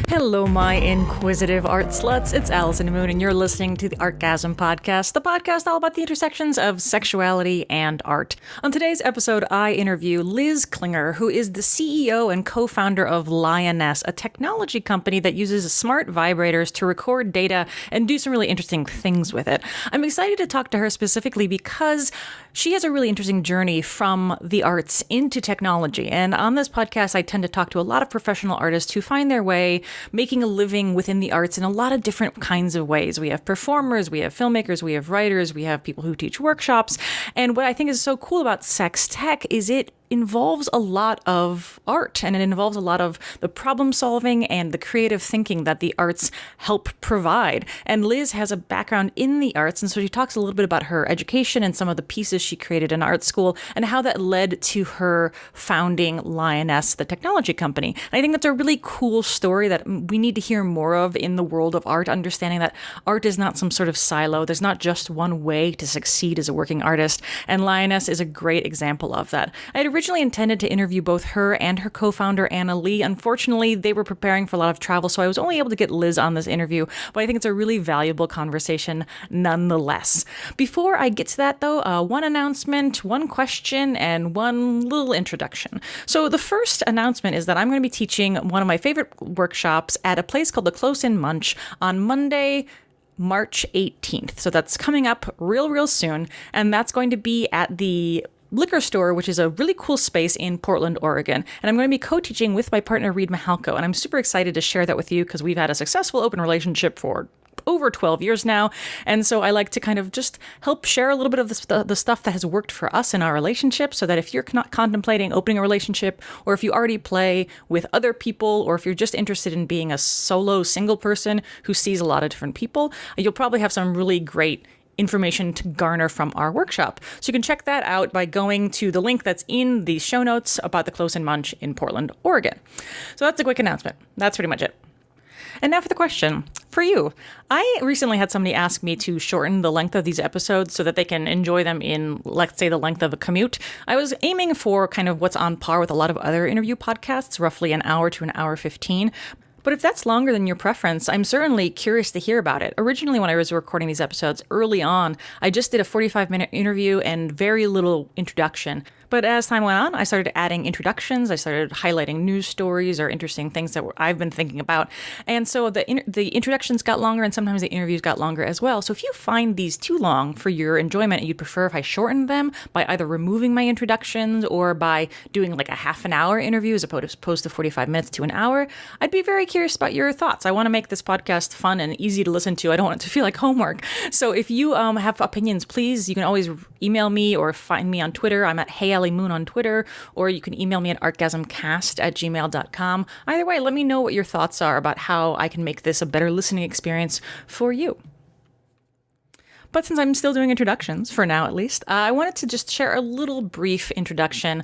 Hello, my inquisitive art sluts. It's Allison Moon, and you're listening to the Orgasm Podcast, the podcast all about the intersections of sexuality and art. On today's episode, I interview Liz Klinger, who is the CEO and co-founder of Lioness, a technology company that uses smart vibrators to record data and do some really interesting things with it. I'm excited to talk to her specifically because she has a really interesting journey from the arts into technology. And on this podcast, I tend to talk to a lot of professional artists who find their way making a living within the arts in a lot of different kinds of ways. We have performers, we have filmmakers, we have writers, we have people who teach workshops. And what I think is so cool about sex tech is it involves a lot of art, and it involves a lot of the problem solving and the creative thinking that the arts help provide. And Liz has a background in the arts, and so she talks a little bit about her education and some of the pieces she created in art school and how that led to her founding Lioness, the technology company. And I think that's a really cool story that we need to hear more of in the world of art, understanding that art is not some sort of silo. There's not just one way to succeed as a working artist, and Lioness is a great example of that. I had originally intended to interview both her and her co-founder, Anna Lee. Unfortunately, they were preparing for a lot of travel, so I was only able to get Liz on this interview, but I think it's a really valuable conversation nonetheless. Before I get to that, though, one announcement, one question, and one little introduction. So the first announcement is that I'm going to be teaching one of my favorite workshops at a place called the Close-In Munch on Monday, March 18th. So that's coming up real soon, and that's going to be at the liquor store, which is a really cool space in Portland, Oregon. And I'm going to be co-teaching with my partner, Reed Mahalko. And I'm super excited to share that with you because we've had a successful open relationship for over 12 years now. And so I like to kind of just help share a little bit of the stuff that has worked for us in our relationship, so that if you're not contemplating opening a relationship, or if you already play with other people, or if you're just interested in being a solo single person who sees a lot of different people, you'll probably have some really great information to garner from our workshop. So you can check that out by going to the link that's in the show notes about the Close-In Munch in Portland, Oregon. So that's a quick announcement. That's pretty much it. And now for the question. For you, I recently had somebody ask me to shorten the length of these episodes so that they can enjoy them in, let's say, the length of a commute. I was aiming for kind of what's on par with a lot of other interview podcasts, roughly an hour to an hour 15. But if that's longer than your preference, I'm certainly curious to hear about it. Originally, when I was recording these episodes early on, I just did a 45-minute interview and very little introduction. But as time went on, I started adding introductions. I started highlighting news stories or interesting things that I've been thinking about. And so the introductions got longer, and sometimes the interviews got longer as well. So if you find these too long for your enjoyment and you'd prefer if I shortened them by either removing my introductions or by doing like a half an hour interview as opposed to 45 minutes to an hour, I'd be very curious about your thoughts. I want to make this podcast fun and easy to listen to. I don't want it to feel like homework. So if you have opinions, please, you can always email me or find me on Twitter. I'm at Hey Allie Moon on Twitter, or you can email me at orgasmcast@gmail.com. Either way, let me know what your thoughts are about how I can make this a better listening experience for you. But since I'm still doing introductions, for now at least, I wanted to just share a little brief introduction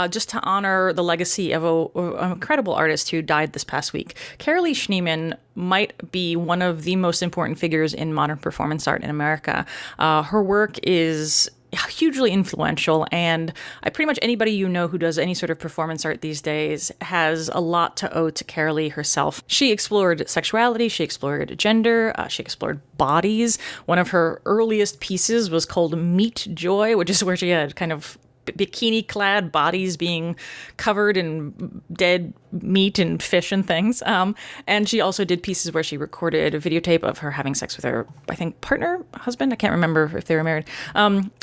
just to honor the legacy of an incredible artist who died this past week. Carolee Schneemann might be one of the most important figures in modern performance art in America. Her work is hugely influential, and pretty much anybody you know who does any sort of performance art these days has a lot to owe to Carolee herself. She explored sexuality, she explored gender, she explored bodies. One of her earliest pieces was called Meat Joy, which is where she had kind of bikini-clad bodies being covered in dead meat and fish and things. And she also did pieces where she recorded a videotape of her having sex with her, I think, husband? I can't remember if they were married.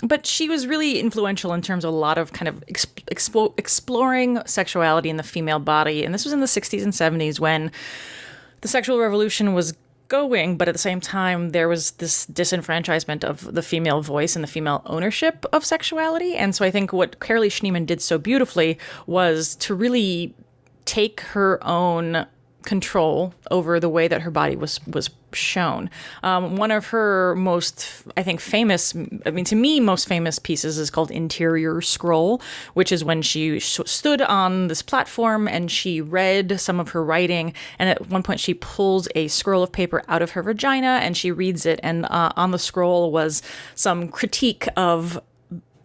But she was really influential in terms of a lot of kind of exploring sexuality in the female body. And this was in the 60s and 70s when the sexual revolution was going, but at the same time, there was this disenfranchisement of the female voice and the female ownership of sexuality. And so I think what Carolee Schneemann did so beautifully was to really take her own control over the way that her body was shown. One of her most, I think, to me, most famous pieces is called Interior Scroll, which is when she stood on this platform and she read some of her writing. And at one point she pulls a scroll of paper out of her vagina and she reads it. And on the scroll was some critique of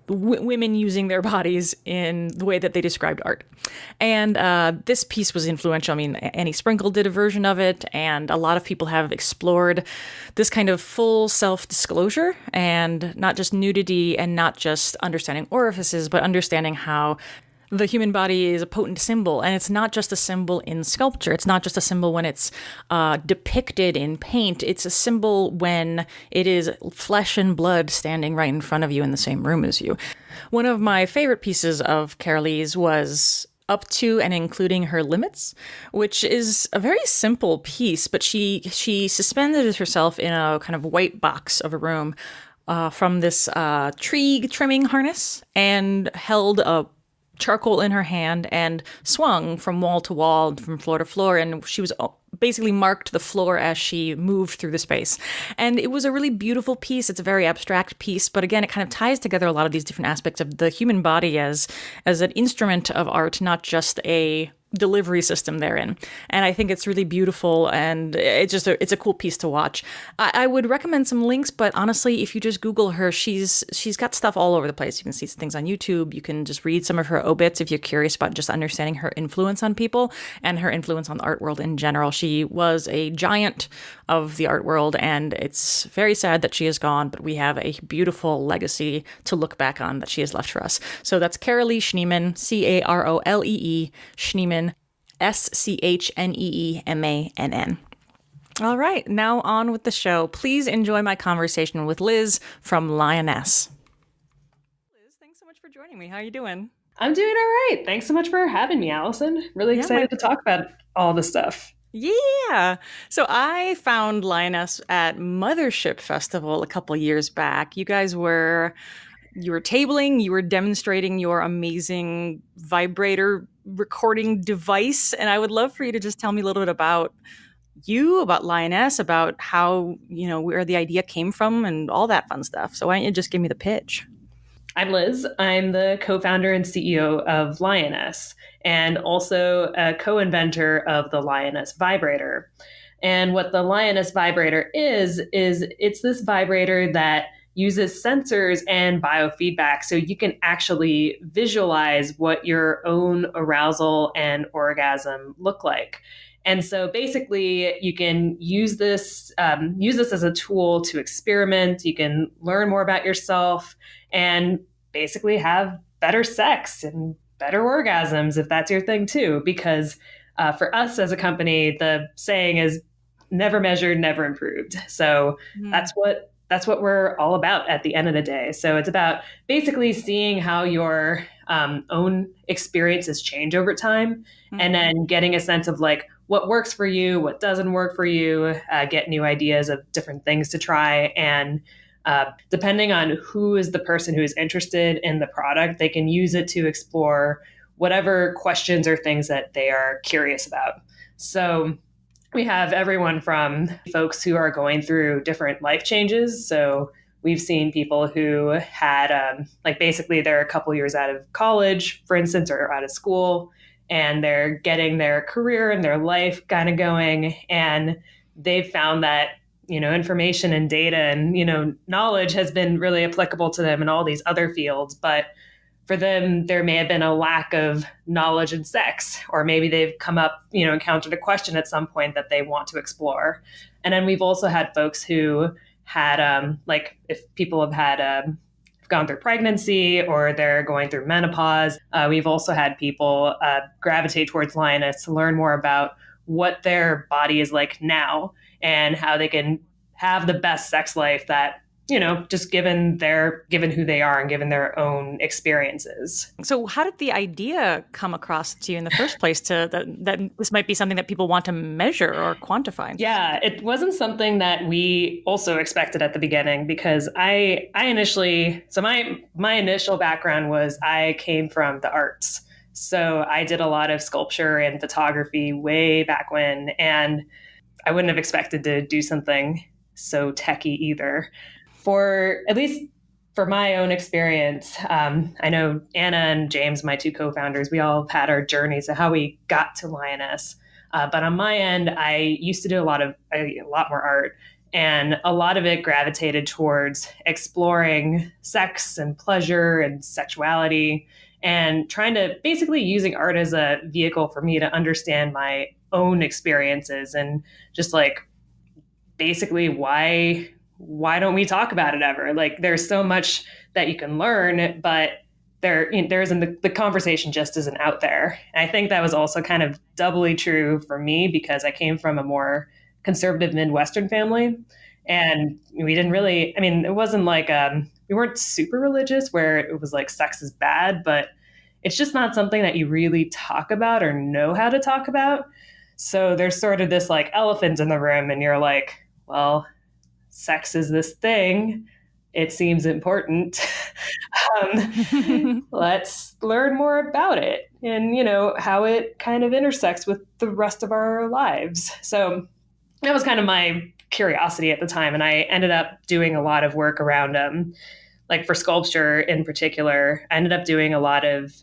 women using their bodies in the way that they described art. And this piece was influential. I mean, Annie Sprinkle did a version of it, and a lot of people have explored this kind of full self-disclosure and not just nudity and not just understanding orifices, but understanding how the human body is a potent symbol, and it's not just a symbol in sculpture. It's not just a symbol when it's depicted in paint. It's a symbol when it is flesh and blood standing right in front of you in the same room as you. One of my favorite pieces of Carolee's was up to and including her limits, which is a very simple piece, but she suspended herself in a kind of white box of a room from this tree trimming harness and held a charcoal in her hand and swung from wall to wall, from floor to floor, and she was basically marked the floor as she moved through the space. And it was a really beautiful piece. It's a very abstract piece, but again, it kind of ties together a lot of these different aspects of the human body as an instrument of art, not just a delivery system therein. And I think it's really beautiful, and it's a cool piece to watch. I would recommend some links, but honestly, if you just Google her, she's got stuff all over the place. You can see things on YouTube. You can just read some of her obits if you're curious about just understanding her influence on people and her influence on the art world in general. She was a giant of the art world, and it's very sad that she is gone, but we have a beautiful legacy to look back on that she has left for us. So that's Carolee Schneemann, Carolee Schneemann, Schneemann. All right, now on with the show. Please enjoy my conversation with Liz from Lioness. Liz, thanks so much for joining me. How are you doing? I'm doing all right. Thanks so much for having me, Allison. Really excited to talk about all this stuff. Yeah. So I found Lioness at Mothership Festival a couple years back. You were tabling, you were demonstrating your amazing vibrator recording device. And I would love for you to just tell me a little bit about you, about Lioness, about how, where the idea came from and all that fun stuff. So why don't you just give me the pitch? I'm Liz. I'm the co-founder and CEO of Lioness, and also a co-inventor of the Lioness vibrator. And what the Lioness vibrator is it's this vibrator that uses sensors and biofeedback, so you can actually visualize what your own arousal and orgasm look like. And so basically, you can use this as a tool to experiment. You can learn more about yourself and basically have better sex and better orgasms if that's your thing too. Because for us as a company, the saying is never measured, never improved. So that's what we're all about at the end of the day. So it's about basically seeing how your own experiences change over time, and then getting a sense of like what works for you, what doesn't work for you, get new ideas of different things to try. And depending on who is the person who is interested in the product, they can use it to explore whatever questions or things that they are curious about. So we have everyone from folks who are going through different life changes. So we've seen people who had, basically they're a couple years out of college, for instance, or out of school, and they're getting their career and their life kind of going. And they've found that, information and data and, knowledge has been really applicable to them in all these other fields. But for them, there may have been a lack of knowledge in sex, or maybe they've come up, encountered a question at some point that they want to explore. And then we've also had folks who had, if people have had gone through pregnancy or they're going through menopause, we've also had people gravitate towards Lioness to learn more about what their body is like now and how they can have the best sex life that, just given who they are and given their own experiences. So how did the idea come across to you in the first place that this might be something that people want to measure or quantify? Yeah, it wasn't something that we also expected at the beginning, because I initially, so my initial background was I came from the arts. So I did a lot of sculpture and photography way back when, and I wouldn't have expected to do something so techie either. At least for my own experience, I know Anna and James, my two co-founders, we all had our journeys of how we got to Lioness. But on my end, I used to do a lot more art. And a lot of it gravitated towards exploring sex and pleasure and sexuality and trying to basically using art as a vehicle for me to understand my own experiences and just like basically why don't we talk about it ever? Like there's so much that you can learn, but there isn't the conversation just isn't out there. And I think that was also kind of doubly true for me because I came from a more conservative Midwestern family. And we didn't really, I mean, it wasn't like we weren't super religious where it was like sex is bad, but it's just not something that you really talk about or know how to talk about. So there's sort of this like elephant in the room, and you're like, well, sex is this thing. It seems important. Let's learn more about it and, how it kind of intersects with the rest of our lives. So that was kind of my curiosity at the time. And I ended up doing a lot of work around, like for sculpture in particular, I ended up doing a lot of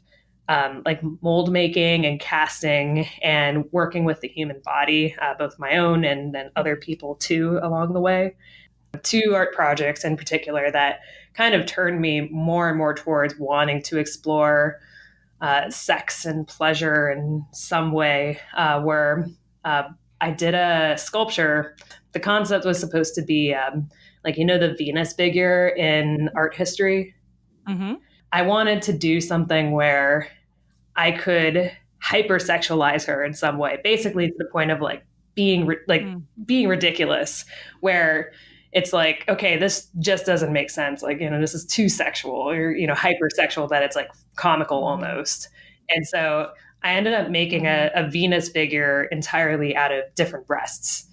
like mold making and casting and working with the human body, both my own and then other people too along the way. Two art projects in particular that kind of turned me more and more towards wanting to explore sex and pleasure in some way were I did a sculpture. The concept was supposed to be like, the Venus figure in art history. Mm-hmm. I wanted to do something where I could hypersexualize her in some way, basically to the point of like being being ridiculous, where it's like, okay, this just doesn't make sense. Like, this is too sexual or, hypersexual that it's like comical almost. And so I ended up making a Venus figure entirely out of different breasts.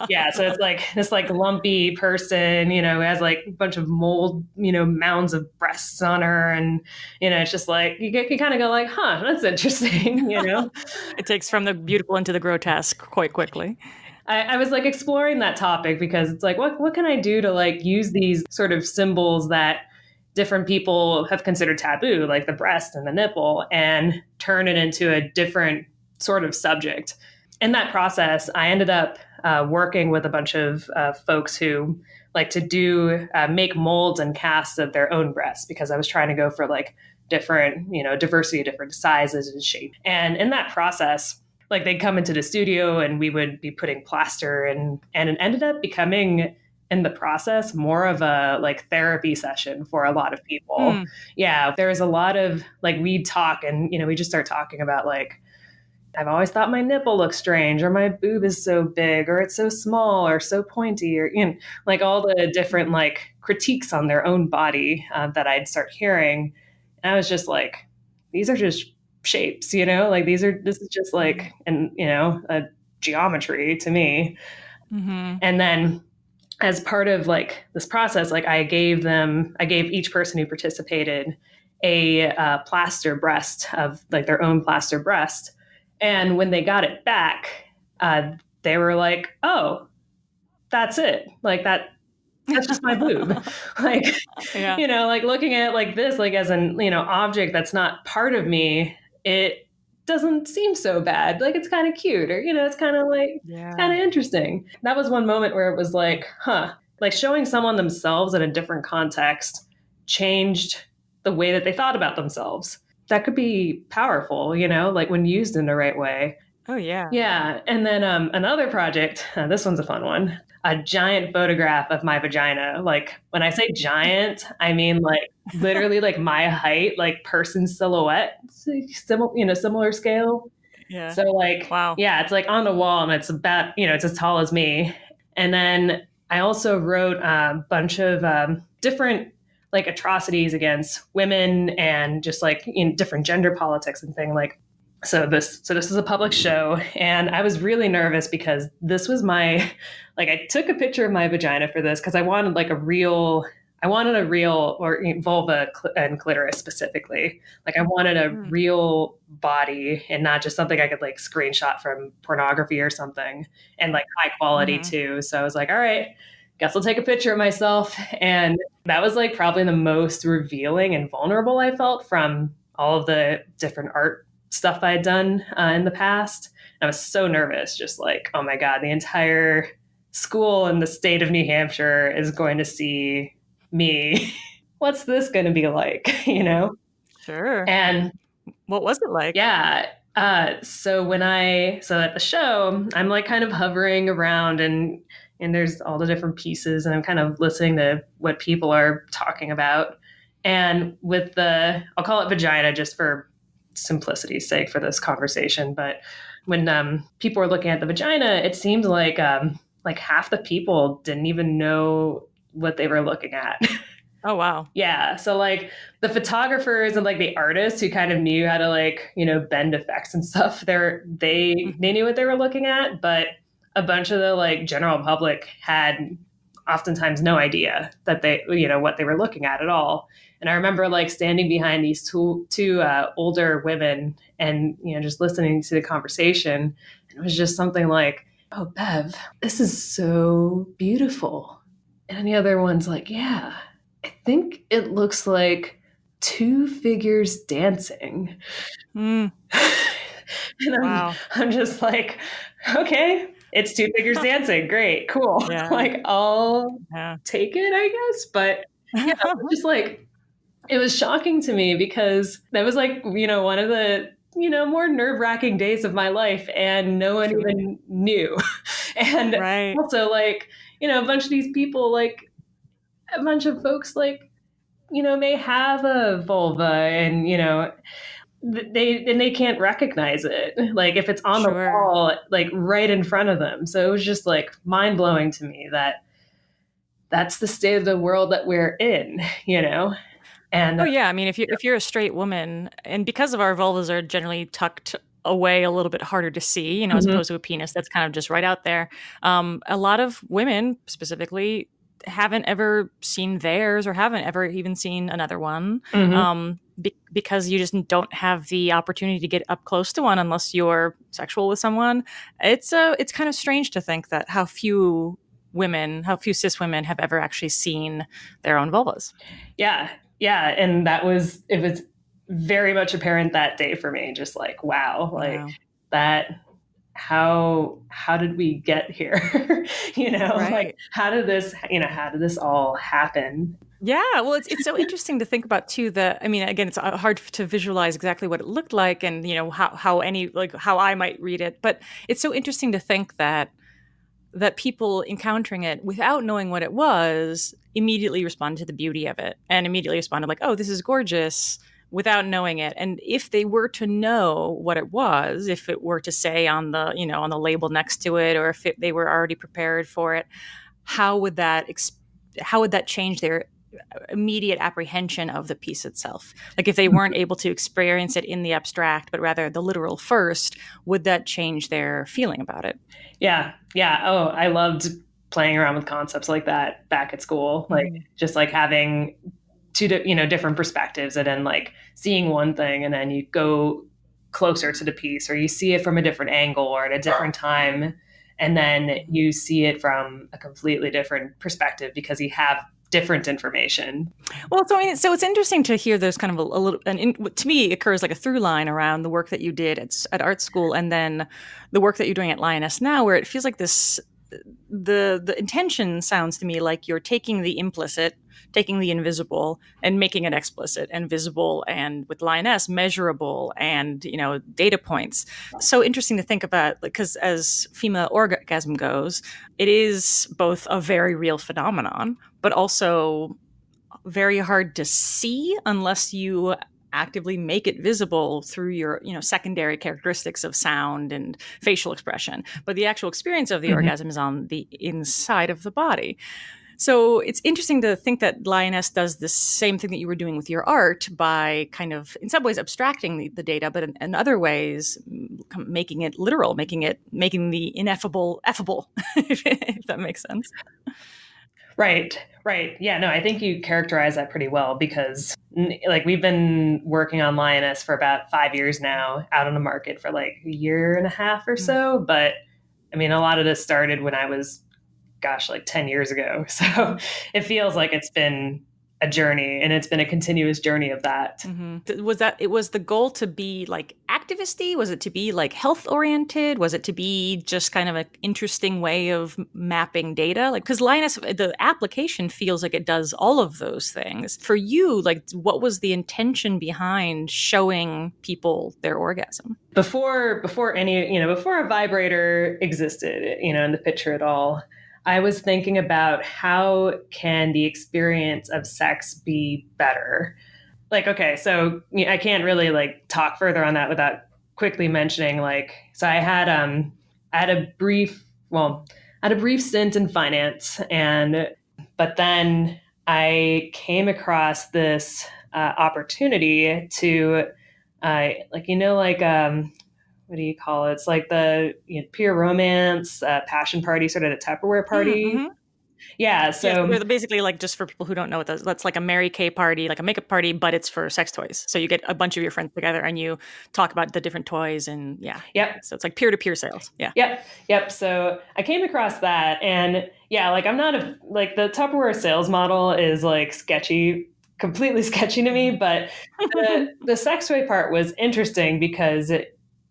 Yeah, so it's like this like lumpy person, who has like a bunch of mold, mounds of breasts on her, and it's just like you kind of go like, huh, that's interesting, It takes from the beautiful into the grotesque quite quickly. I was like exploring that topic because it's like, what can I do to like use these sort of symbols that different people have considered taboo, like the breast and the nipple, and turn it into a different sort of subject. In that process, I ended up working with a bunch of folks who like to do make molds and casts of their own breasts because I was trying to go for like different, diversity of different sizes and shape. And in that process, like they'd come into the studio and we would be putting plaster and it ended up becoming in the process more of a like therapy session for a lot of people. Yeah, there was a lot of like we'd talk and we just start talking about like, I've always thought my nipple looks strange, or my boob is so big, or it's so small, or so pointy, or like all the different like critiques on their own body that I'd start hearing. And I was just like, these are just shapes, like this is just like a geometry to me. And then as part of like this process, like I gave each person who participated a plaster breast of like their own plaster breast. And when they got it back, they were like, oh, that's it. Like that's just my boob. Like, Yeah. Like looking at it like this, like as an, object that's not part of me, it doesn't seem so bad. Like it's kind of cute or, it's kind of like, it's kind of interesting. That was one moment where it was like, huh, like showing someone themselves in a different context changed the way that they thought about themselves. That could be powerful, like when used in the right way. Oh, yeah. Yeah. And then another project, this one's a fun one, a giant photograph of my vagina. Like when I say giant, I mean like literally like my height, like person silhouette, similar scale. Yeah. So like, wow. Yeah, it's like on the wall and it's about, it's as tall as me. And then I also wrote a bunch of different like atrocities against women and just like in different gender politics and thing like. So this is a public show, and I was really nervous because this was my, like I took a picture of my vagina for this because I wanted a real or vulva and clitoris specifically. Like I wanted a real body and not just something I could like screenshot from pornography or something, and like high quality too. So I was like, all right, guess I'll take a picture of myself. And that was like probably the most revealing and vulnerable I felt from all of the different art stuff I had done in the past. And I was so nervous, just like, oh my God, the entire school in the state of New Hampshire is going to see me. What's this going to be like, Sure. And What was it like? yeah. So at the show, I'm like kind of hovering around and there's all the different pieces and I'm kind of listening to what people are talking about. And with I'll call it vagina just for simplicity's sake for this conversation. But when people were looking at the vagina, it seemed like half the people didn't even know what they were looking at. Oh, wow. Yeah. So like the photographers and like the artists who kind of knew how to bend effects and stuff, they knew what they were looking at, but a bunch of the like general public had oftentimes no idea that they, what they were looking at all. And I remember like standing behind these two older women and, just listening to the conversation. And it was just something like, "Oh, Bev, this is so beautiful." And the other one's like, "Yeah, I think it looks like two figures dancing." Mm. And Wow. I'm just like, okay, it's two figures dancing. Great, cool. Yeah. Like I'll take it, I guess. But yeah, just like it was shocking to me because that was like, one of the, more nerve-wracking days of my life and no one even knew. And also like, a bunch of these people, like a bunch of folks like, may have a vulva and, they can't recognize it. Like if it's on the wall, like right in front of them. So it was just like mind blowing to me that that's the state of the world that we're in, And oh yeah, I mean, if you're a straight woman, and because of our vulvas are generally tucked away a little bit harder to see, as opposed to a penis that's kind of just right out there, a lot of women specifically haven't ever seen theirs or haven't ever even seen another one, because you just don't have the opportunity to get up close to one unless you're sexual with someone. It's kind of strange to think that how few cis women have ever actually seen their own vulvas. Yeah. And it was very much apparent that day for me, just like, wow, that, how did we get here? Like how did this all happen? Yeah, well, it's so interesting to think about too. I mean, again, it's hard to visualize exactly what it looked like, and how I might read it. But it's so interesting to think that people encountering it without knowing what it was immediately responded to the beauty of it, and immediately responded like, "Oh, this is gorgeous," without knowing it. And if they were to know what it was, if it were to say on the on the label next to it, or if they were already prepared for it, how would that change their immediate apprehension of the piece itself? Like if they weren't able to experience it in the abstract, but rather the literal first, would that change their feeling about it? Yeah. Oh, I loved playing around with concepts like that back at school, like just like having two, different perspectives, and then like seeing one thing and then you go closer to the piece, or you see it from a different angle or at a different time, and then you see it from a completely different perspective because you have different information. Well, so it's interesting to hear there's kind of a little, and to me, it occurs like a through line around the work that you did at art school, and then the work that you're doing at Lioness now, where it feels like this, the intention sounds to me like you're taking the implicit, taking the invisible, and making it explicit and visible, and with Lioness, measurable, and data points. So interesting to think about, because as female orgasm goes, it is both a very real phenomenon, but also very hard to see unless you actively make it visible through your secondary characteristics of sound and facial expression. But the actual experience of the orgasm is on the inside of the body. So it's interesting to think that Lioness does the same thing that you were doing with your art by kind of, in some ways, abstracting the data, but in other ways, making it literal, making the ineffable effable, if that makes sense. Right. Yeah, no, I think you characterize that pretty well, because like we've been working on Lioness for about 5 years now, out on the market for like a year and a half or so. But I mean, a lot of this started when I was, like 10 years ago. So it feels like it's been a journey, and it's been a continuous journey of that. Mm-hmm. It was the goal to be like activisty? Was it to be like health oriented? Was it to be just kind of an interesting way of mapping data? Like, because Lioness, the application feels like it does all of those things. For you, like, what was the intention behind showing people their orgasm? Before a vibrator existed, in the picture at all, I was thinking about how can the experience of sex be better? Like, okay, so I can't really like talk further on that without quickly mentioning so I had a brief stint in finance, but then I came across this opportunity to what do you call it? It's like the peer romance, passion party, sort of the Tupperware party. Mm-hmm. Yeah. So yes, basically, like, just for people who don't know what that's like a Mary Kay party, like a makeup party, but it's for sex toys. So you get a bunch of your friends together and you talk about the different toys and Yep. So it's like peer-to-peer sales. Yeah. Yep. So I came across that, and I'm not the Tupperware sales model is like sketchy, completely sketchy to me, but the sex toy part was interesting because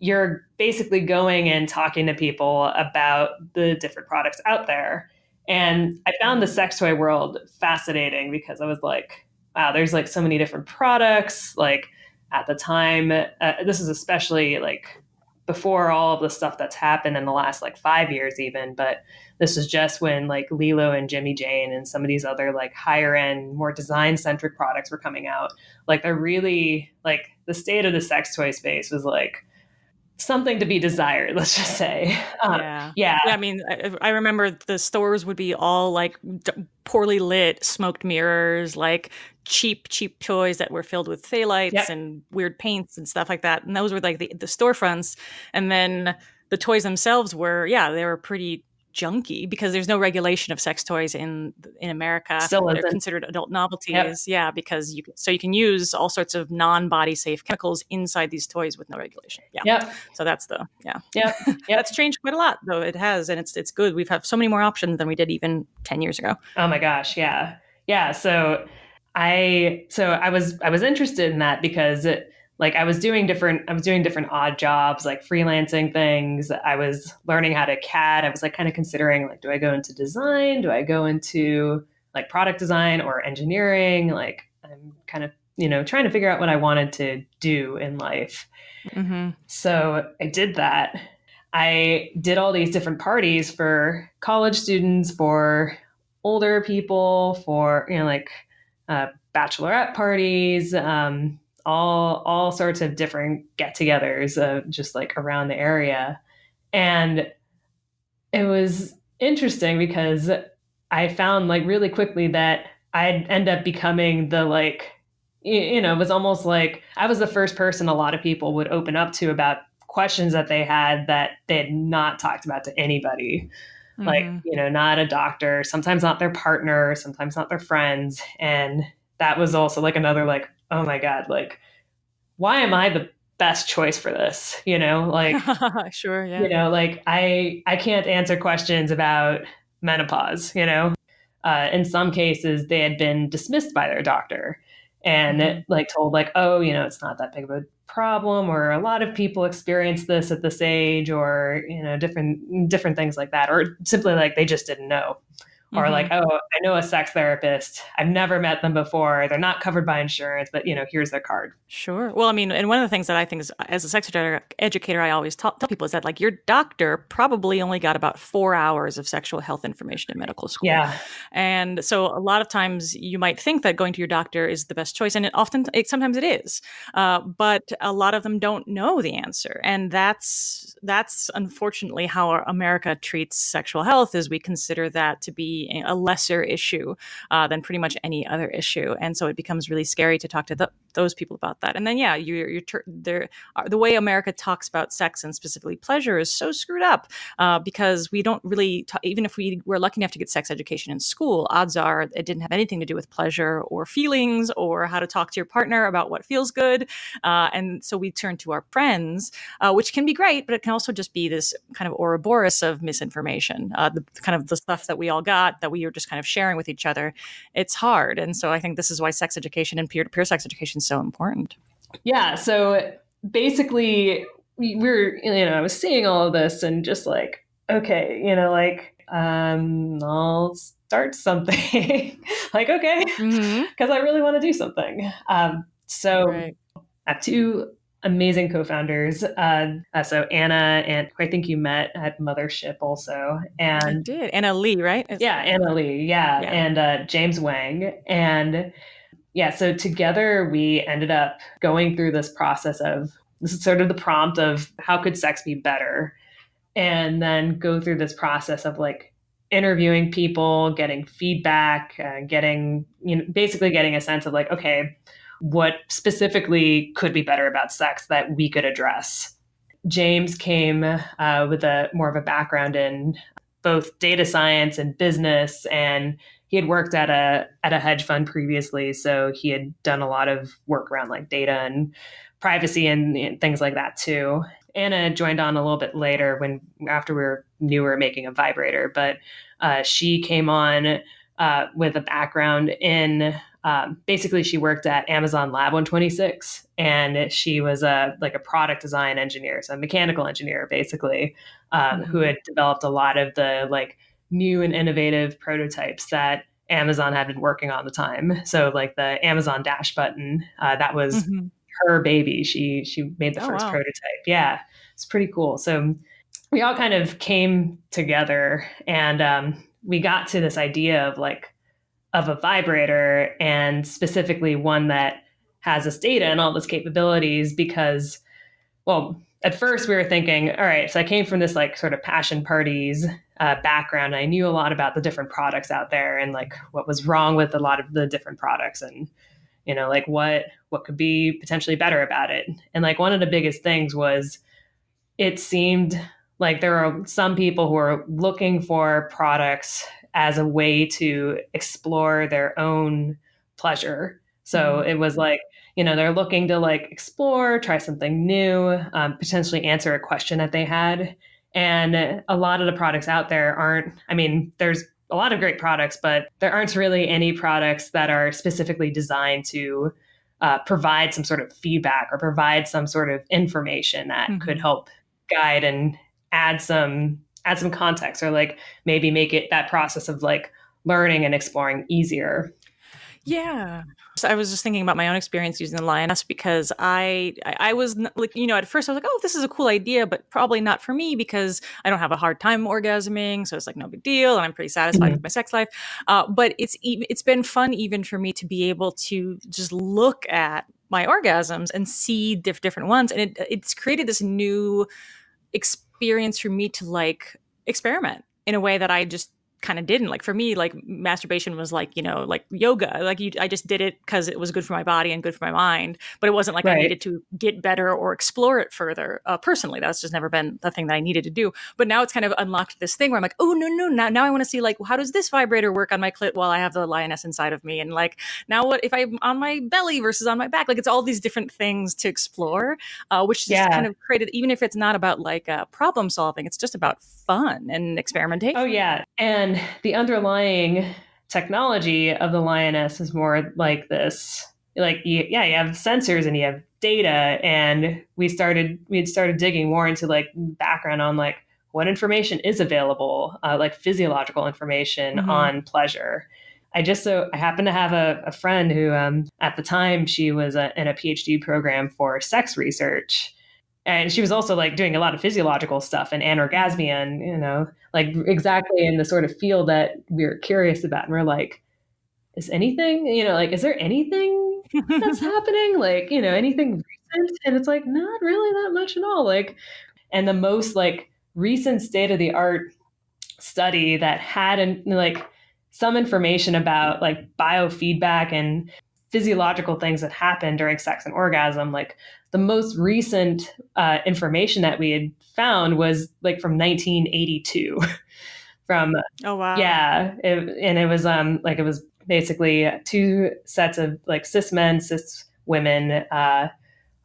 you're basically going and talking to people about the different products out there. And I found the sex toy world fascinating because I was like, wow, there's like so many different products. Like at the time, this is especially like before all of the stuff that's happened in the last like 5 years even, but this is just when like Lilo and Jimmy Jane and some of these other like higher end, more design centric products were coming out. Like they're really like the state of the sex toy space was like something to be desired, let's just say. Yeah. I mean, I remember the stores would be all like poorly lit, smoked mirrors, like cheap toys that were filled with phthalates and weird paints and stuff like that. And those were like the storefronts. And then the toys themselves were, they were pretty junky because there's no regulation of sex toys in America. Still They're considered adult novelties. Yeah, because you can use all sorts of non-body safe chemicals inside these toys with no regulation. So that's that's changed quite a lot, though it has, and it's good. We've had so many more options than we did even 10 years ago. Oh my gosh, yeah. So I was interested in that because I was doing different odd jobs, like freelancing things. I was learning how to CAD. I was like kind of considering like, do I go into design? Do I go into like product design or engineering? Like I'm kind of, trying to figure out what I wanted to do in life. Mm-hmm. So I did that. I did all these different parties for college students, for older people, for, bachelorette parties, all sorts of different get-togethers, just like around the area. And it was interesting because I found like really quickly that I'd end up becoming the it was almost like I was the first person a lot of people would open up to about questions that they had not talked about to anybody. Mm-hmm. Like, not a doctor, sometimes not their partner, sometimes not their friends. And that was also like another like, oh my God, like, why am I the best choice for this? Like, sure. Yeah. Like I can't answer questions about menopause, in some cases they had been dismissed by their doctor and like told like, oh, it's not that big of a problem, or a lot of people experience this at this age, or, different things like that, or simply like they just didn't know. Or like, oh, I know a sex therapist. I've never met them before. They're not covered by insurance, but, here's their card. Sure. Well, I mean, and one of the things that I think is, as a sex educator, I always tell people is that like your doctor probably only got about 4 hours of sexual health information in medical school. Yeah. And so a lot of times you might think that going to your doctor is the best choice. And sometimes it is. But a lot of them don't know the answer. And that's unfortunately how America treats sexual health, is we consider that to be a lesser issue than pretty much any other issue. And so it becomes really scary to talk to those people about that. And then, the way America talks about sex and specifically pleasure is so screwed up because we don't really, even if we were lucky enough to get sex education in school, odds are it didn't have anything to do with pleasure or feelings or how to talk to your partner about what feels good. And so we turn to our friends, which can be great, but it can also just be this kind of Ouroboros of misinformation, the stuff that we all got not that we are just kind of sharing with each other. It's hard. And so I think this is why sex education and peer-to-peer sex education is so important. Yeah. So basically, I was seeing all of this and just like, okay, I'll start something. Like, okay, because I really want to do something. So Right. I have two amazing co-founders. So Anna, and who I think you met at Mothership also. And I did. Anna Lee, right? yeah, Anna Lee. Yeah. And James Wang. And yeah, so together we ended up going through this process of, this is sort of the prompt of how could sex be better? And then go through this process of like interviewing people, getting feedback, basically getting a sense of like, okay, what specifically could be better about sex that we could address. James came with a more of a background in both data science and business, and he had worked at a hedge fund previously, so he had done a lot of work around like data and privacy and things like that too. Anna joined on a little bit later after we were making a vibrator, but she came on with a background in basically she worked at Amazon Lab 126, and she was a product design engineer, so a mechanical engineer basically, who had developed a lot of the like new and innovative prototypes that Amazon had been working on at the time. So like the Amazon Dash button, that was her baby. She made the first prototype. Yeah, it's pretty cool. So we all kind of came together, and we got to this idea of a vibrator, and specifically one that has this data and all this capabilities, because, well, at first we were thinking, all right, so I came from this like sort of passion parties background. I knew a lot about the different products out there and like what was wrong with a lot of the different products, and like what could be potentially better about it. And like one of the biggest things was, it seemed like there are some people who are looking for products as a way to explore their own pleasure. So it was like, they're looking to like explore, try something new, potentially answer a question that they had. And a lot of the products out there there's a lot of great products, but there aren't really any products that are specifically designed to provide some sort of feedback or provide some sort of information that could help guide and add some context, or like maybe make it that process of like learning and exploring easier. Yeah. So I was just thinking about my own experience using the Lioness, because I was like, at first I was like, oh, this is a cool idea, but probably not for me because I don't have a hard time orgasming. So it's like no big deal. And I'm pretty satisfied with my sex life. But it's been fun even for me to be able to just look at my orgasms and see different ones. And it's created this new experience for me to like experiment in a way that I just kind of didn't. Like for me, like masturbation was like, like yoga. Like I just did it because it was good for my body and good for my mind. But it wasn't like I needed to get better or explore it further. Personally, that's just never been the thing that I needed to do. But now it's kind of unlocked this thing where I'm like, oh no, now I want to see like, how does this vibrator work on my clit while I have the Lioness inside of me? And like, now what if I'm on my belly versus on my back? Like it's all these different things to explore, which just kind of created, even if it's not about like problem solving, it's just about fun and experimentation. Oh yeah. And the underlying technology of the Lioness is more like this. Like, you have sensors and you have data, and we had started digging more into like background on like what information is available, like physiological information on pleasure. I happen to have a friend who, at the time, she was in a PhD program for sex research. And she was also like doing a lot of physiological stuff and anorgasmia, and, like exactly in the sort of field that we were curious about. And we're like, is there anything that's happening? Like, anything recent? And it's like, not really that much at all. Like, and the most like recent state of the art study that had like some information about like biofeedback and physiological things that happen during sex and orgasm, like the most recent information that we had found was like from 1982 from oh wow it was basically two sets of like cis men, cis women,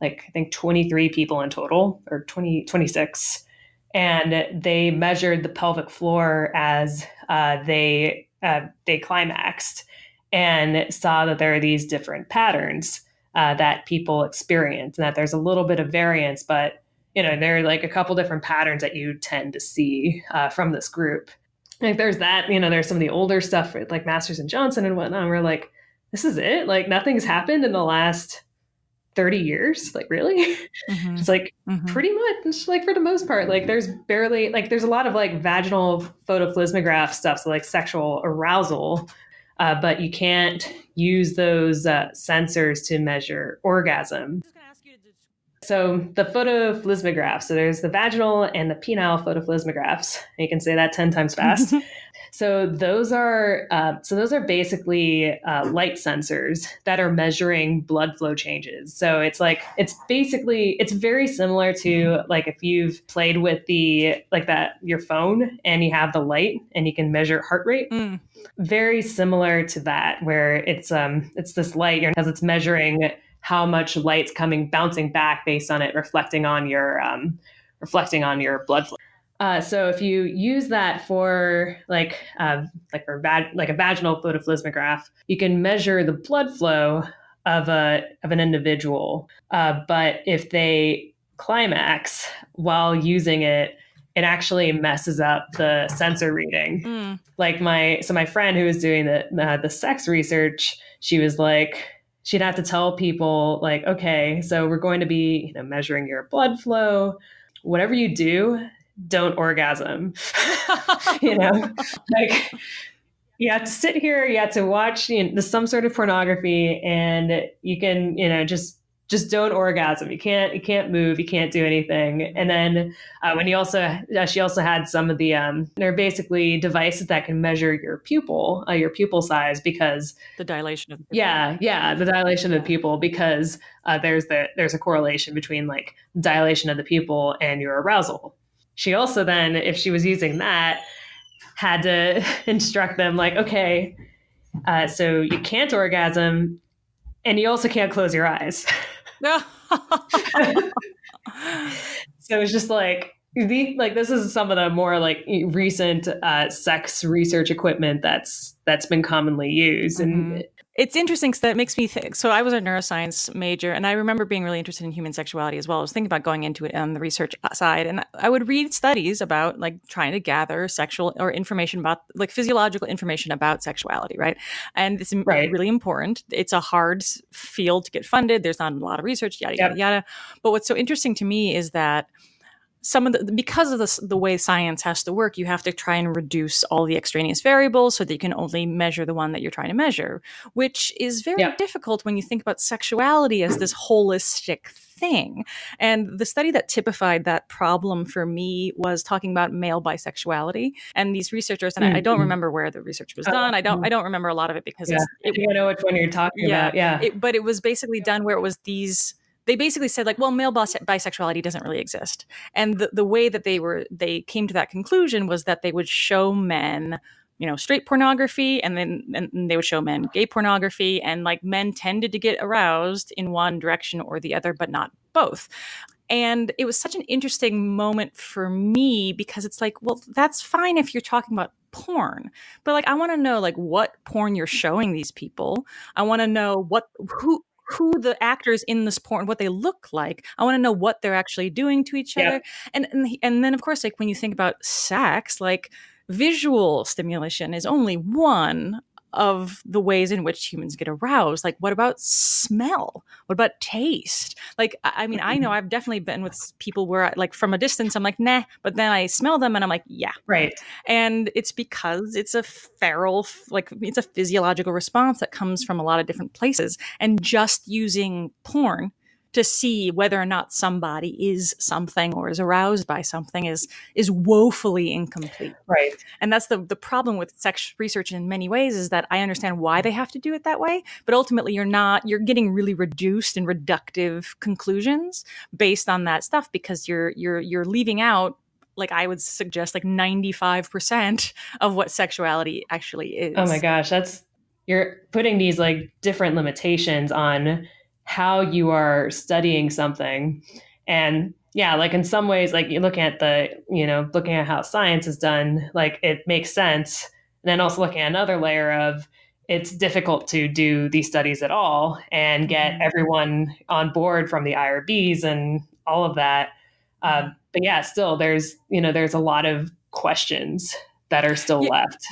like I think 23 people in total, or 26, and they measured the pelvic floor as they they climaxed and saw that there are these different patterns that people experience, and that there's a little bit of variance, but there are like a couple different patterns that you tend to see from this group. Like there's that, there's some of the older stuff like Masters and Johnson and whatnot. And we're like, this is it? Like nothing's happened in the last 30 years? Like really? Mm-hmm. It's like pretty much like for the most part, like there's barely like there's a lot of like vaginal photoplethysmograph stuff, so like sexual arousal, but you can't use those sensors to measure orgasm. So the photoplethysmograph, so there's the vaginal and the penile photoplethysmographs. You can say that 10 times fast. So those are basically light sensors that are measuring blood flow changes. So it's very similar to like if you've played with your phone and you have the light and you can measure heart rate. Very similar to that, where it's this light because it's measuring how much light's bouncing back based on it reflecting on your blood flow. So if you use that for a vaginal photoplethysmograph, you can measure the blood flow of an individual. But if they climax while using it, it actually messes up the sensor reading. Like my friend who was doing the sex research, she was like, she'd have to tell people like, okay, so we're going to be measuring your blood flow. Whatever you do, don't orgasm. Like you have to sit here, you have to watch some sort of pornography, and you can just don't orgasm. You can't move, you can't do anything. And then she also had some of the they're basically devices that can measure your pupil size, because the dilation of the pupil. The dilation of the pupil, because there's a correlation between like dilation of the pupil and your arousal. She also then, if she was using that, had to instruct them like, okay, so you can't orgasm and you also can't close your eyes. So it's just like this is some of the more like recent sex research equipment that's been commonly used. And it's interesting because that makes me think. So I was a neuroscience major, and I remember being really interested in human sexuality as well. I was thinking about going into it on the research side, and I would read studies about like trying to gather sexual or information about like physiological information about sexuality, right? And it's really important. It's a hard field to get funded. There's not a lot of research, yada, yada, yada. But what's so interesting to me is that because of the way science has to work, you have to try and reduce all the extraneous variables so that you can only measure the one that you're trying to measure, which is very difficult when you think about sexuality as this holistic thing. And the study that typified that problem for me was talking about male bisexuality. And these researchers, and I don't remember where the research was done. I don't remember a lot of it because I think I know which one you're talking about. Yeah. But it was basically done where it was they basically said like, well, male bisexuality doesn't really exist. And the way that they came to that conclusion was that they would show men, straight pornography, and then they would show men gay pornography, and like men tended to get aroused in one direction or the other, but not both. And it was such an interesting moment for me because it's like, well, that's fine if you're talking about porn, but like, I want to know like what porn you're showing these people. I want to know who the actors in this porn, what they look like. I want to know what they're actually doing to each other. And then of course, like when you think about sex, like visual stimulation is only one of the ways in which humans get aroused. Like, what about smell? What about taste? Like, I mean, I know I've definitely been with people where like from a distance, I'm like, nah, but then I smell them and I'm like, yeah. Right. And it's because it's a it's a physiological response that comes from a lot of different places. And just using porn to see whether or not somebody is something or is aroused by something is woefully incomplete. Right. And that's the problem with sex research in many ways, is that I understand why they have to do it that way, but ultimately you're getting really reduced and reductive conclusions based on that stuff, because you're leaving out, like I would suggest, like 95% of what sexuality actually is. Oh my gosh, you're putting these like different limitations on how you are studying something. And yeah, like in some ways, like you look at looking at how science is done, like it makes sense. then also looking at another layer of it's difficult to do these studies at all and get everyone on board from the IRBs and all of that. But yeah, still there's a lot of questions that are still left.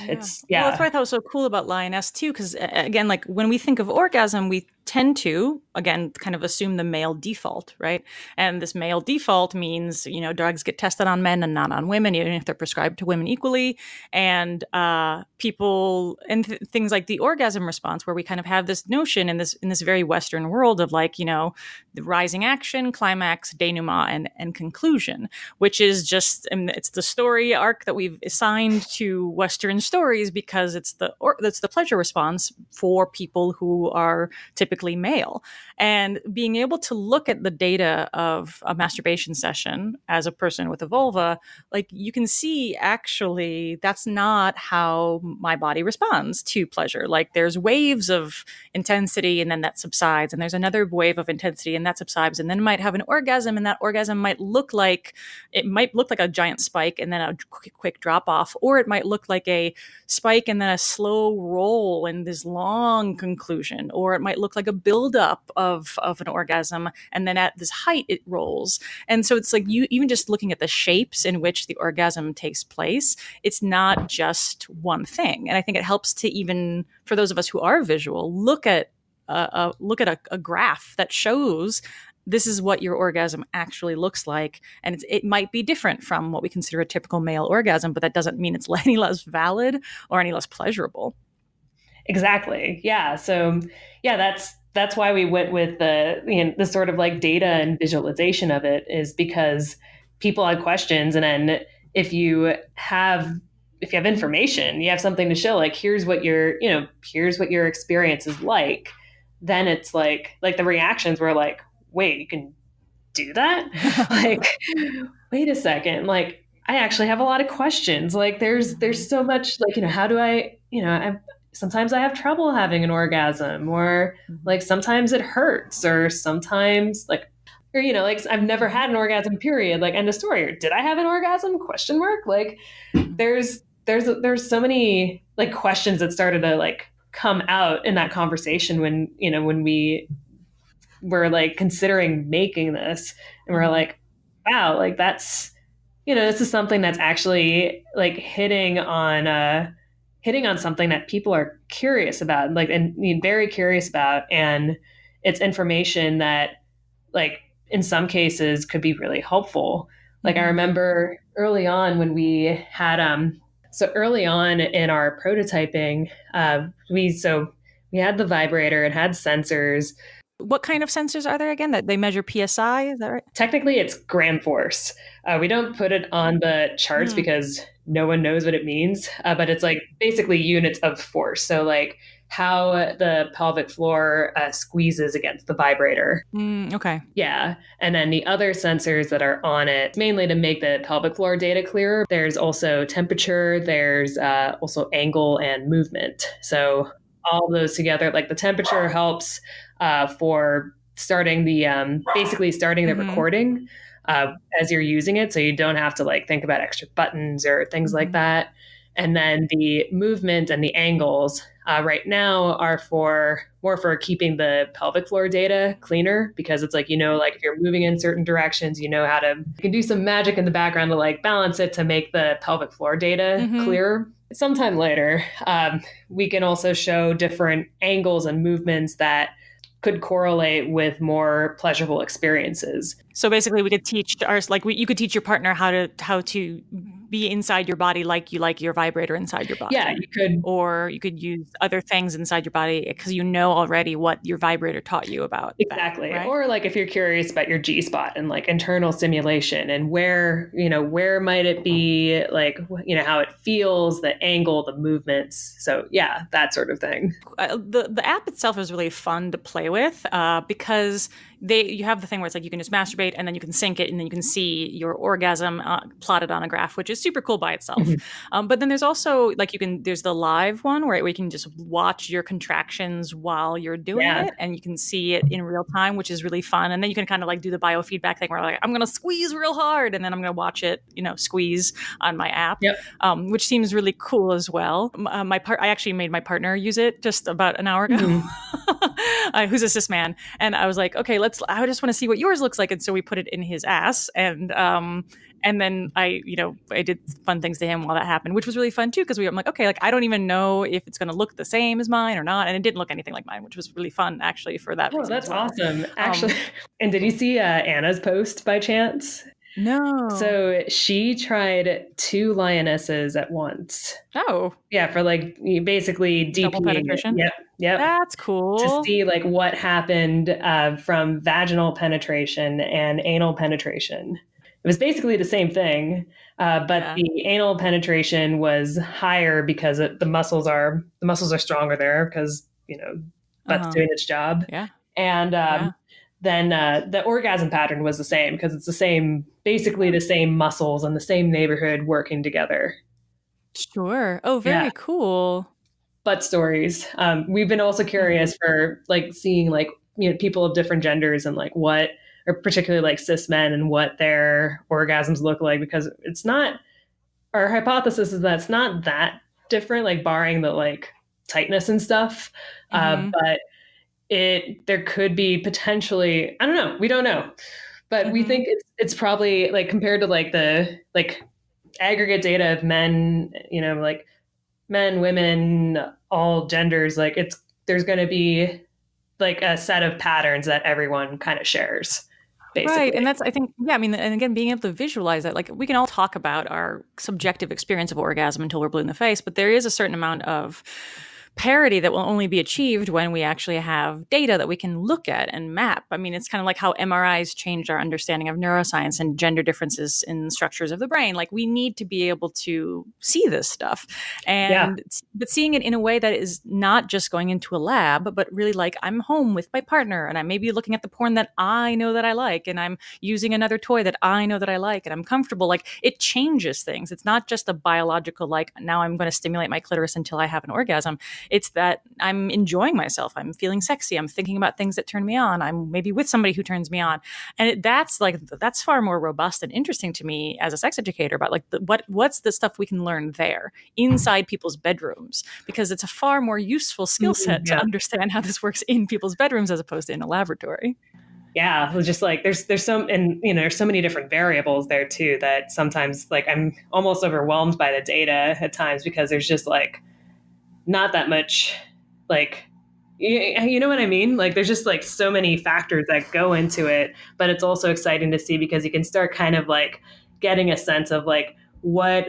Yeah. Well, that's why I thought was so cool about Lioness too, because again, like when we think of orgasm, we tend to, again, kind of assume the male default, right? And this male default means, drugs get tested on men and not on women, even if they're prescribed to women equally. And people and things like the orgasm response, where we kind of have this notion in this very Western world of like, the rising action, climax, denouement, and conclusion, which is just, it's the story arc that we've assigned to Western stories because it's the pleasure response for people who are typically male. And being able to look at the data of a masturbation session as a person with a vulva, like you can see actually that's not how my body responds to pleasure. Like there's waves of intensity and then that subsides, and there's another wave of intensity and that subsides, and then might have an orgasm, and that orgasm might look like a giant spike and then a quick drop off, or it might look like a spike and then a slow roll and this long conclusion, or it might look like a buildup of an orgasm and then at this height it rolls. And so it's like you even just looking at the shapes in which the orgasm takes place, it's not just one thing. And I think it helps to, even for those of us who are visual, look at a graph that shows this is what your orgasm actually looks like. And it might be different from what we consider a typical male orgasm, but that doesn't mean it's any less valid or any less pleasurable. Exactly. Yeah. So yeah, that's why we went with the sort of like data and visualization of it, is because people had questions. And then if you have information, you have something to show, like, here's what your experience is like, then it's like the reactions were like, wait, you can do that? Like, wait a second. Like, I actually have a lot of questions. Like there's so much, like, how do sometimes I have trouble having an orgasm, or like sometimes it hurts, or sometimes like I've never had an orgasm, period, like end of story. Or did I have an orgasm? Question mark. Like there's so many like questions that started to like come out in that conversation when we were like considering making this, and we're like, wow, like that's this is something that's actually like hitting on something that people are curious about, like, and very curious about. And it's information that, like, in some cases could be really helpful. Like, I remember early on when we had, so early on in our prototyping, we had the vibrator, it had sensors. What kind of sensors are there again? That they measure PSI? Is that right? Technically, it's gram force. We don't put it on the charts because no one knows what it means, but it's like basically units of force. So like how the pelvic floor squeezes against the vibrator. Okay. Yeah. And then the other sensors that are on it, mainly to make the pelvic floor data clearer. There's also temperature. There's also angle and movement. So all those together, like the temperature helps for starting the the recording as you're using it, so you don't have to like think about extra buttons or things like that. And then the movement and the angles right now are more for keeping the pelvic floor data cleaner, because it's like, like if you're moving in certain directions, you can do some magic in the background to like balance it to make the pelvic floor data clearer. Sometime later, we can also show different angles and movements that could correlate with more pleasurable experiences. So basically, we could teach you could teach your partner how to be inside your body, like you like your vibrator inside your body. Yeah, you could, or you could use other things inside your body because already what your vibrator taught you about. Exactly. That, right? Or like if you're curious about your G spot and like internal stimulation and where might it be, like how it feels, the angle, the movements. So yeah, that sort of thing. The app itself is really fun to play with because you have the thing where it's like you can just masturbate and then you can sync it and then you can see your orgasm plotted on a graph, which is super cool by itself. But then there's also like there's the live one where you can just watch your contractions while you're doing it, and you can see it in real time, which is really fun. And then you can kind of like do the biofeedback thing where like I'm gonna squeeze real hard and then I'm gonna watch it, squeeze on my app, which seems really cool as well. I actually made my partner use it just about an hour ago, who's a cis man, and I was like, okay, I just want to see what yours looks like. And so we put it in his ass, and then I did fun things to him while that happened, which was really fun too, because I'm like, okay, like I don't even know if it's going to look the same as mine or not. And it didn't look anything like mine, which was really fun actually for that reason. Oh, that's as well. awesome. Actually, and did you see Anna's post by chance? No. So she tried 2 lionesses at once. Oh. Yeah, for like basically double penetration. Yep. That's cool. To see like what happened from vaginal penetration and anal penetration. It was basically the same thing, but the anal penetration was higher because the muscles are stronger there because butt's doing its job. Yeah. And then the orgasm pattern was the same because it's basically the same muscles in the same neighborhood working together. Sure. Oh, very cool. Butt stories. We've been also curious for like seeing like people of different genders and like what, or particularly like cis men, and what their orgasms look like, because it's not, our hypothesis is that it's not that different, like barring the like tightness and stuff, but there could be potentially, I don't know, we don't know, but we think it's probably like compared to like the like aggregate data of men, like men, women, all genders, like there's going to be like a set of patterns that everyone kind of shares. Basically. Right. And that's, I think, and again, being able to visualize that, like we can all talk about our subjective experience of orgasm until we're blue in the face, but there is a certain amount of parity that will only be achieved when we actually have data that we can look at and map. I mean, it's kind of like how MRIs changed our understanding of neuroscience and gender differences in structures of the brain. Like we need to be able to see this stuff, but seeing it in a way that is not just going into a lab, but really like I'm home with my partner and I may be looking at the porn that I know that I like, and I'm using another toy that I know that I like and I'm comfortable. Like it changes things. It's not just a biological, like now I'm going to stimulate my clitoris until I have an orgasm. It's that I'm enjoying myself. I'm feeling sexy. I'm thinking about things that turn me on. I'm maybe with somebody who turns me on. And that's far more robust and interesting to me as a sex educator about like what's the stuff we can learn there inside people's bedrooms, because it's a far more useful skill set to understand how this works in people's bedrooms as opposed to in a laboratory. Yeah, it was just like there's some, and there's so many different variables there too that sometimes like I'm almost overwhelmed by the data at times, because there's just like not that much, like, you know what I mean? Like there's just like so many factors that go into it, but it's also exciting to see because you can start kind of like getting a sense of like what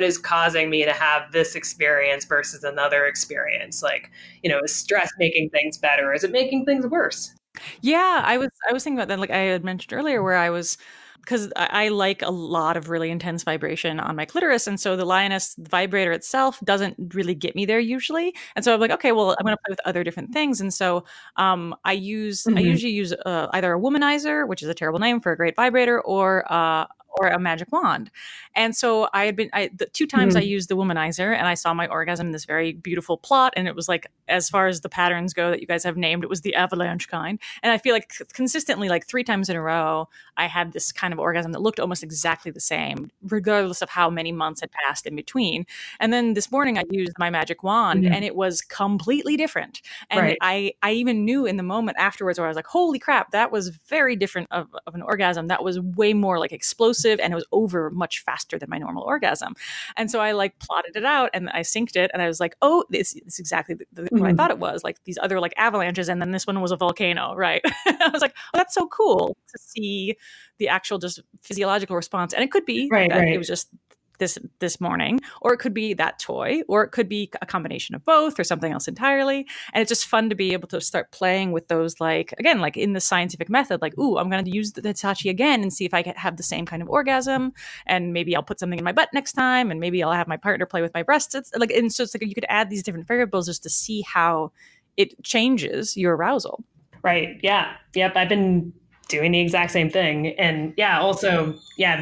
is causing me to have this experience versus another experience. Like, is stress making things better? Is it making things worse? Yeah, I was thinking about that. Like I had mentioned earlier, where I was, because I like a lot of really intense vibration on my clitoris. And so the Lioness vibrator itself doesn't really get me there usually. And so I'm like, okay, well, I'm going to play with other different things. And so I usually use either a womanizer, which is a terrible name for a great vibrator, or a magic wand. And so the 2 times I used the womanizer and I saw my orgasm in this very beautiful plot. And it was like, as far as the patterns go that you guys have named, it was the avalanche kind. And I feel like consistently, like 3 times in a row, I had this kind of orgasm that looked almost exactly the same, regardless of how many months had passed in between. And then this morning I used my magic wand and it was completely different. And I even knew in the moment afterwards where I was like, holy crap, that was very different of an orgasm. That was way more like explosive, and it was over much faster than my normal orgasm. And so I like plotted it out and I synced it, and I was like, oh, it's exactly what I thought it was, like these other like avalanches, and then this one was a volcano, right? I was like, oh, that's so cool to see the actual just physiological response. And it could be that it was just this morning, or it could be that toy, or it could be a combination of both, or something else entirely. And it's just fun to be able to start playing with those, like, again, like in the scientific method, like, ooh, I'm going to use the Hitachi again and see if I can have the same kind of orgasm, and maybe I'll put something in my butt next time, and maybe I'll have my partner play with my breasts. It's like, and so it's like you could add these different variables just to see how it changes your arousal. Right. Yeah. Yep. I've been doing the exact same thing. And yeah, also, yeah,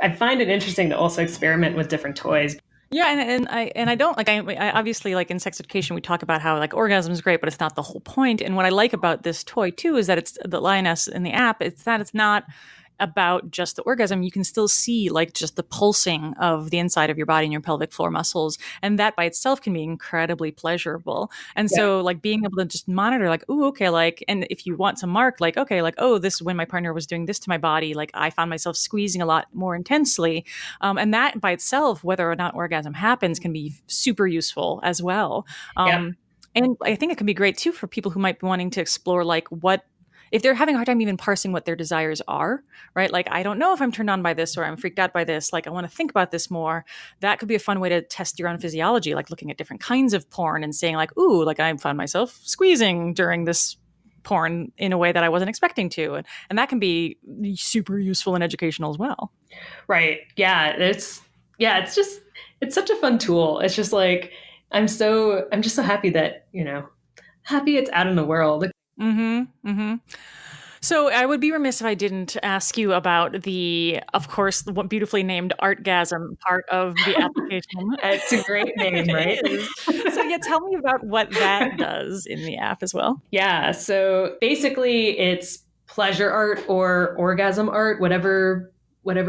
I find it interesting to also experiment with different toys. Yeah, and I don't like I obviously like in sex education we talk about how like orgasm is great, but it's not the whole point. And what I like about this toy too is that it's the Lioness in the app. It's not about just the orgasm. You can still see like just the pulsing of the inside of your body and your pelvic floor muscles, and that by itself can be incredibly pleasurable. And Yeah. so like being able to just monitor like, oh, okay, like, and if you want to mark like, okay, like, oh, this when my partner was doing this to my body, like I found myself squeezing a lot more intensely, and that by itself, whether or not orgasm happens, can be super useful as well. Yep. And I think it can be great too for people who might be wanting to explore like what if they're having a hard time even parsing what their desires are, right? Like, I don't know if I'm turned on by this or I'm freaked out by this. Like, I want to think about this more. That could be a fun way to test your own physiology, like looking at different kinds of porn and saying, like, ooh, like I found myself squeezing during this porn in a way that I wasn't expecting to. And that can be super useful and educational as well. Right. Yeah. It's such a fun tool. It's just like, I'm just so happy that, happy it's out in the world. Mm-hmm. Mm-hmm. So I would be remiss if I didn't ask you about of course, the beautifully named Artgasm part of the application. It's a great name, right? So yeah, tell me about what that does in the app as well. Yeah. So basically it's pleasure art or orgasm art, whatever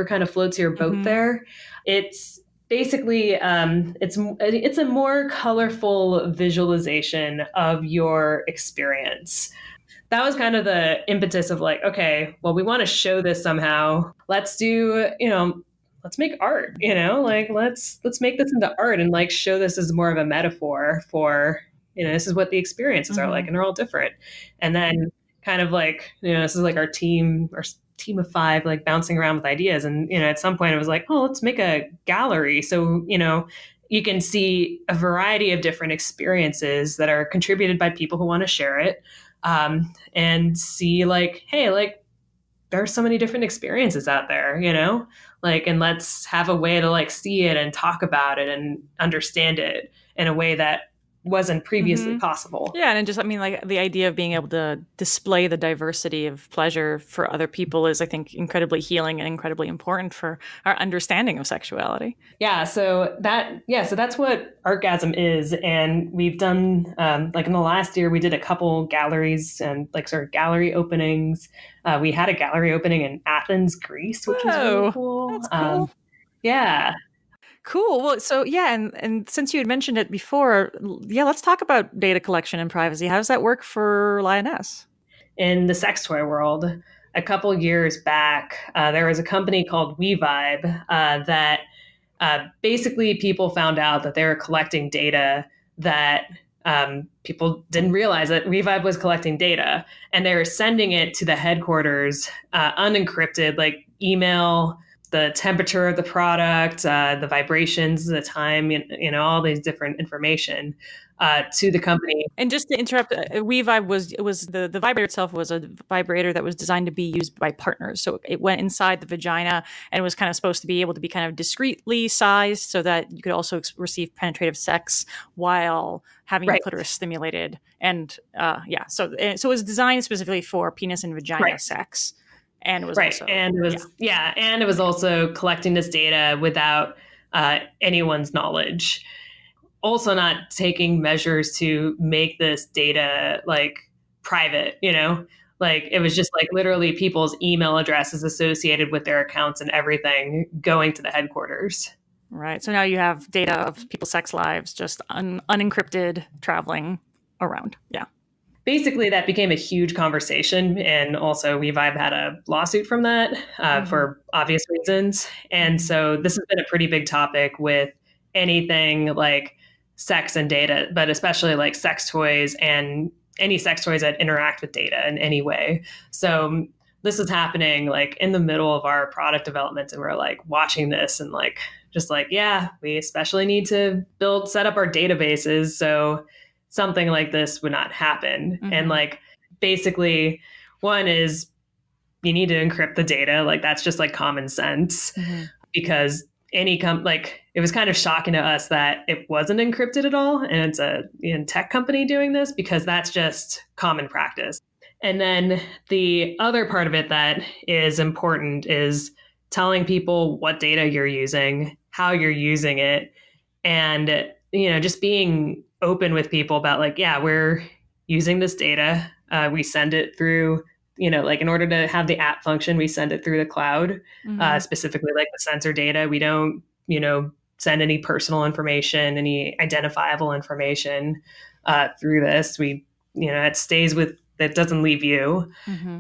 kind of floats your boat there. It's basically it's a more colorful visualization of your experience. That was kind of the impetus of like, okay, well, we want to show this somehow. Let's let's make art, like let's make this into art and like show this as more of a metaphor for, this is what the experiences are like, and they're all different. And then kind of like, this is like our team of five, like bouncing around with ideas. And, at some point it was like, oh, let's make a gallery. So, you can see a variety of different experiences that are contributed by people who want to share it. And see like, hey, like there are so many different experiences out there, like, and let's have a way to like see it and talk about it and understand it in a way that wasn't previously possible. Yeah, and just, I mean, like the idea of being able to display the diversity of pleasure for other people is, I think, incredibly healing and incredibly important for our understanding of sexuality. Yeah, so that's what Artgasm is, and we've done like in the last year we did a couple galleries and like sort of gallery openings. We had a gallery opening in Athens, Greece, which was really cool. That's cool. Yeah. Cool. Well, so yeah, and since you had mentioned it before, yeah, let's talk about data collection and privacy. How does that work for Lioness? In the sex toy world, a couple years back, there was a company called WeVibe that basically people found out that they were collecting data that people didn't realize that WeVibe was collecting data, and they were sending it to the headquarters unencrypted, like email, the temperature of the product, the vibrations, the time, all these different information to the company. And just to interrupt, WeVibe was the vibrator itself was a vibrator that was designed to be used by partners. So it went inside the vagina and was kind of supposed to be able to be kind of discreetly sized so that you could also receive penetrative sex while having your clitoris stimulated. And so it was designed specifically for penis and vagina sex. And it was also, and it was also collecting this data without anyone's knowledge. Also, not taking measures to make this data like private. Like it was just like literally people's email addresses associated with their accounts and everything going to the headquarters. Right. So now you have data of people's sex lives just unencrypted traveling around. Yeah. Basically, that became a huge conversation. And also, WeVibe had a lawsuit from that for obvious reasons. And so this has been a pretty big topic with anything like sex and data, but especially like sex toys and any sex toys that interact with data in any way. So this is happening like in the middle of our product development. And we're like watching this and like, just like, yeah, we especially need to set up our databases. So something like this would not happen. And like, basically one is you need to encrypt the data. Like that's just like common sense because it was kind of shocking to us that it wasn't encrypted at all. And it's a tech company doing this because that's just common practice. And then the other part of it that is important is telling people what data you're using, how you're using it, and just being open with people about like, yeah, we're using this data. We send it through, like in order to have the app function, we send it through the cloud, specifically like the sensor data. We don't, send any personal information, any identifiable information through this. It stays with, that doesn't leave you.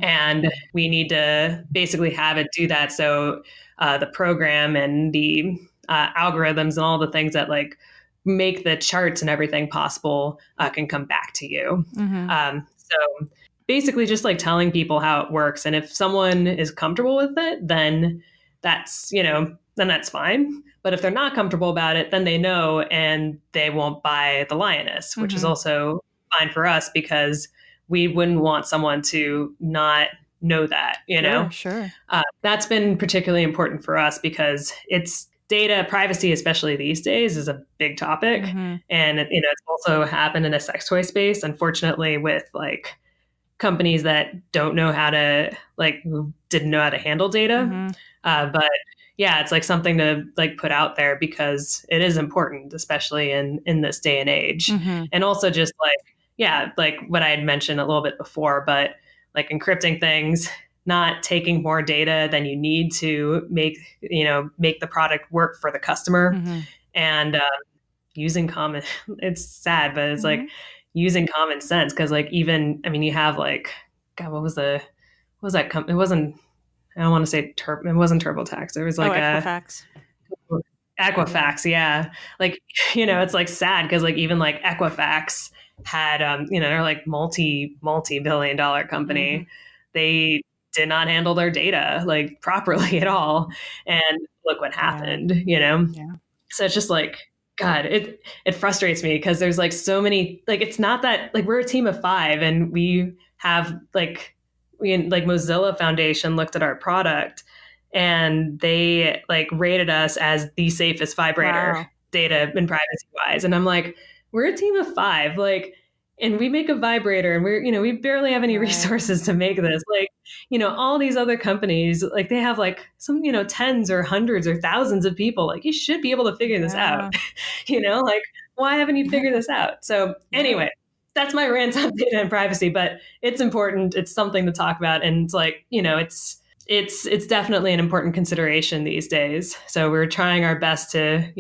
And we need to basically have it do that. So the program and the algorithms and all the things that like make the charts and everything possible can come back to you. So basically just like telling people how it works. And if someone is comfortable with it, then that's, then that's fine. But if they're not comfortable about it, then they know and they won't buy the Lioness, which is also fine for us because we wouldn't want someone to not know that, Sure. That's been particularly important for us because it's data privacy, especially these days, is a big topic. And, it's also happened in a sex toy space, unfortunately, with like companies that don't know how to didn't know how to handle data. But yeah, it's like something to like put out there because it is important, especially in this day and age. And also just like what I had mentioned a little bit before, but like encrypting things, not taking more data than you need to make the product work for the customer, and using common. It's sad, but it's like using common sense because like even you have like God, what was that company? It wasn't. I don't want to say it wasn't TurboTax. There was like Equifax. Yeah. Like, it's like sad because like even like Equifax had, they're like multi-billion dollar company. They did not handle their data like properly at all. And look what happened, So it's just like, God, it frustrates me because there's like so many, like, it's not that like we're a team of 5 and we have like Mozilla Foundation looked at our product and they like rated us as the safest vibrator data and privacy wise. And I'm like, we're a team of 5, like, and we make a vibrator and we barely have any resources to make this. Like, all these other companies, like they have like some, tens or hundreds or thousands of people. Like you should be able to figure this out, like why haven't you figured this out? So anyway, that's my rant on data and privacy, but it's important. It's something to talk about. And it's like, it's definitely an important consideration these days. So we're trying our best to,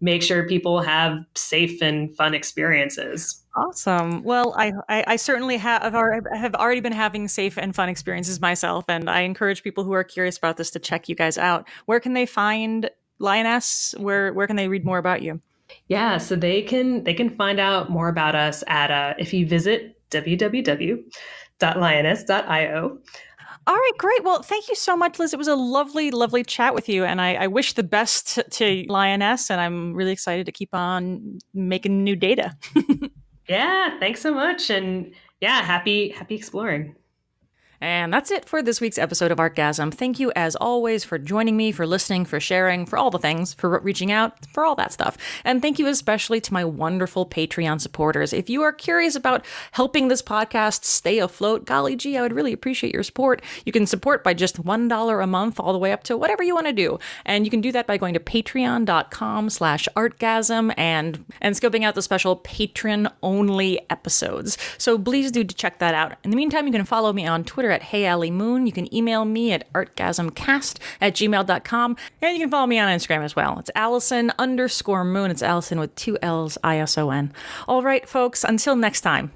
make sure people have safe and fun experiences. Awesome. Well, I certainly have already been having safe and fun experiences myself. And I encourage people who are curious about this to check you guys out. Where can they find Lioness? Where can they read more about you? Yeah, so they can find out more about us at if you visit www.lioness.io. All right, great. Well, thank you so much, Liz. It was a lovely, lovely chat with you, and I wish the best to Lioness, and I'm really excited to keep on making new data. Yeah, thanks so much, and yeah, happy exploring. And that's it for this week's episode of Artgasm. Thank you, as always, for joining me, for listening, for sharing, for all the things, for reaching out, for all that stuff. And thank you especially to my wonderful Patreon supporters. If you are curious about helping this podcast stay afloat, golly gee, I would really appreciate your support. You can support by just $1 a month, all the way up to whatever you want to do. And you can do that by going to patreon.com/artgasm and scoping out the special patron-only episodes. So please do check that out. In the meantime, you can follow me on Twitter at Hey Allie Moon. You can email me at artgasmcast@gmail.com. And you can follow me on Instagram as well. It's Allison_Moon. It's Allison with 2 L's, ISON. All right, folks, until next time.